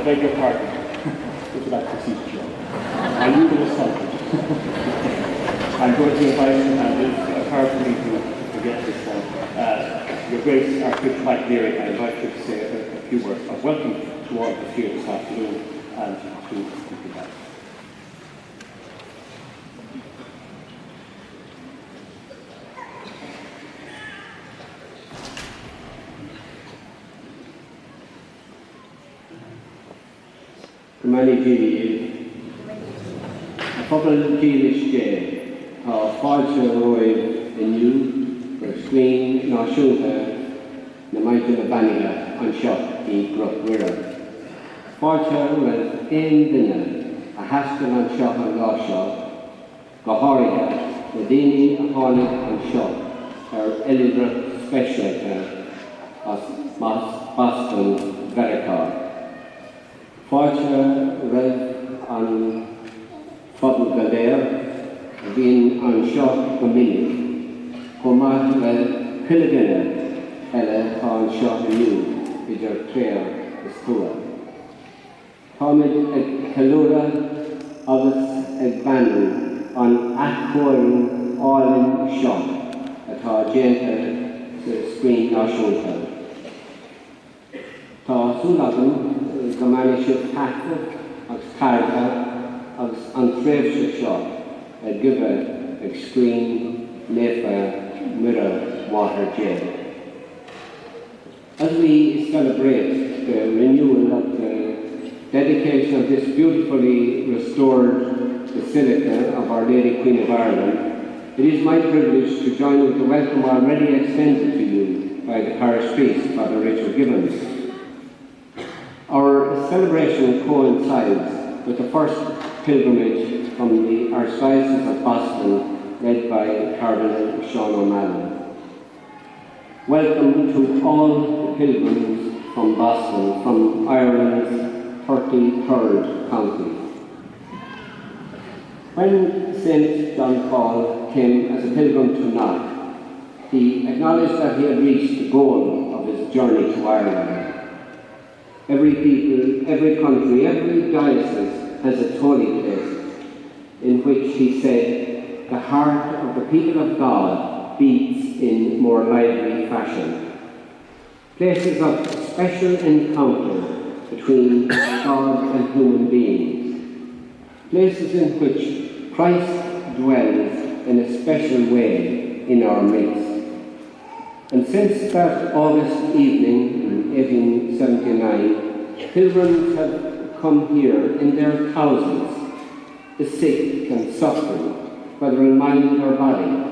beg your pardon. Go to that seat, Joe. I knew there was something. I'm going to invite, and it's hard for me to get this one. Your Grace, Archbishop Neary, I invite you to say a few words of welcome to all of us here this afternoon and to speak about. Many Gili, a couple of Gilish Day, Fáilte roiid inniu, gur scrín náisiúnta na maidin na Basilica an seo I Grochmira. Fáilte raibh aon duine a haisceal an seo an lá seo, go háirithe na daoine a tháinig an seo eilireacht speisialta as Boston Basilica. Fáilte raibh an fphobal go léir a bhíonn an seo go minic, chomh maith le tuilleadh eile tá an seo inniu idir tréal is tua. Táimid ag ceiliúradh agus ag banú an achmhóireann álainn seo atá déanta sa scrín náisiúnta. Tá súlagan go mbeidh sibh taithne agus cairde agus an tréimhse seo a gcuimhe ag scrín léifhe mura máthair déal. As we celebrate the renewal of the dedication of this beautifully restored Basilica of Our Lady Queen of Ireland, it is my privilege to join with the welcome already extended to you by the parish priest, Father Richard Gibbons. Our celebration coincides with the first pilgrimage from the Archdiocese of Boston, led by Cardinal Sean O'Malley. Welcome to all the pilgrims from Boston, from Ireland's 33rd county. When St. John Paul came as a pilgrim to Knock, he acknowledged that he had reached the goal of his journey to Ireland. Every people, every country, every diocese has its holy place, in which, he said, the heart of the people of God beats in more lively fashion. Places of special encounter between God and human beings. Places in which Christ dwells in a special way in our midst. And since that August evening in 1879, pilgrims have come here in their thousands, the sick and suffering, whether in mind or body,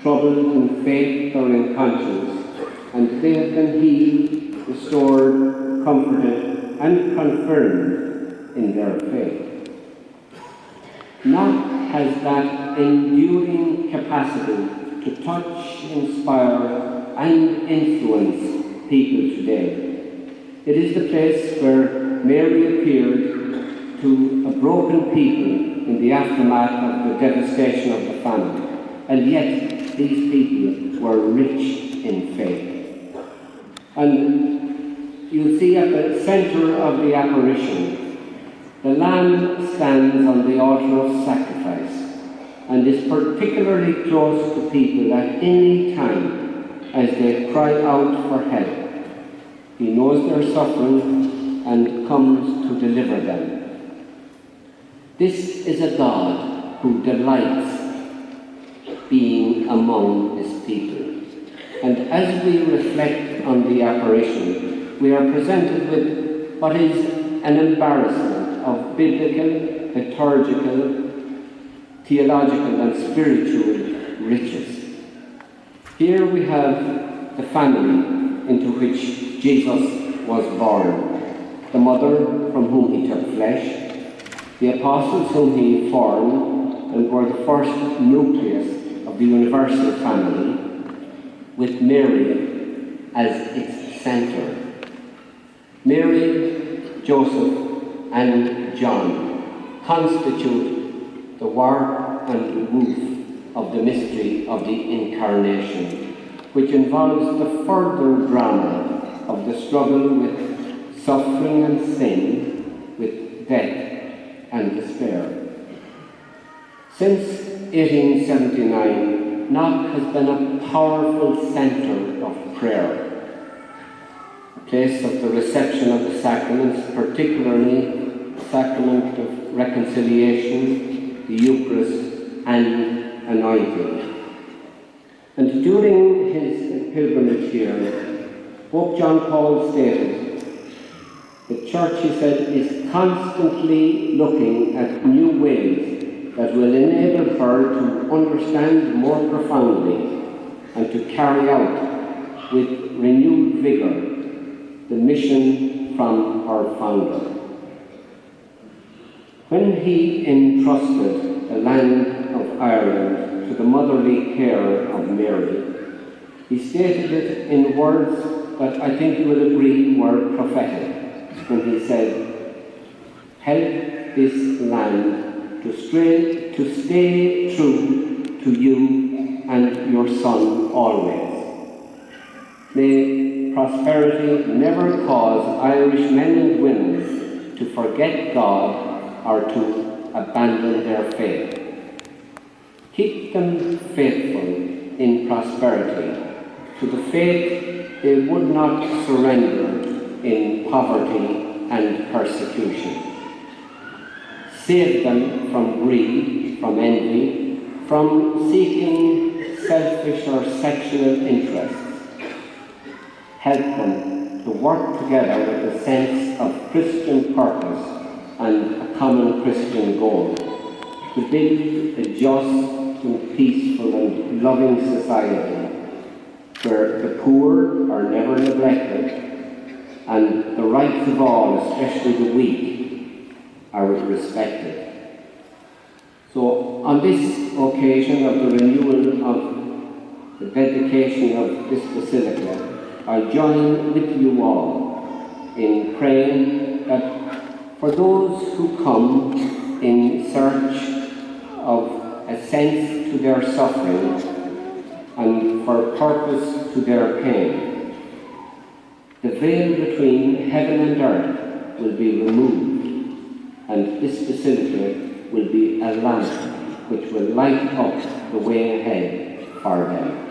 troubled in faith or in conscience, and they have been healed, restored, comforted, and confirmed in their faith. Knock has that enduring capacity to touch, inspire, and influence people today. It is the place where Mary appeared to a broken people in the aftermath of the devastation of the famine, and yet these people were rich in faith. And you see at the centre of the apparition, the Lamb stands on the altar of sacrifice and is particularly close to people at any time as they cry out for help. He knows their suffering and comes to deliver them. This is a God who delights being among his people. And as we reflect on the apparition, we are presented with what is an embarrassment of biblical, liturgical, theological and spiritual riches. Here we have the family into which Jesus was born, the mother from whom he took flesh, the apostles whom he formed and were the first nucleus of the universal family, with Mary as its centre. Mary, Joseph and John constitute the warp and woof of the mystery of the Incarnation, which involves the further drama of the struggle with suffering and sin, with death and despair. Since 1879, Knock has been a powerful centre of prayer, a place of the reception of the sacraments, particularly the sacrament of reconciliation, the Eucharist, and anointing. And during his pilgrimage here, Pope John Paul stated, the Church, he said, is constantly looking at new ways that will enable her to understand more profoundly and to carry out with renewed vigour the mission from our founder. When he entrusted the land of Ireland to the motherly care of Neary, he stated it in words that I think you will agree were prophetic, when he said, "Help this land to stay true to you and your Son always. May prosperity never cause Irish men and women to forget God or to abandon their faith. Keep them faithful in prosperity to the faith they would not surrender in poverty and persecution. Save them from greed, from envy, from seeking selfish or sexual interests. Help them to work together with a sense of Christian purpose and a common Christian goal, to build a just and peaceful and loving society where the poor are never neglected and the rights of all, especially the weak, are respected." So on this occasion of the renewal of the dedication of this Basilica, I join with you all in praying that for those who come in search of a sense to their suffering and for purpose to their pain, the veil between heaven and earth will be removed, and this Basilica will be a lamp which will light up the way ahead for them.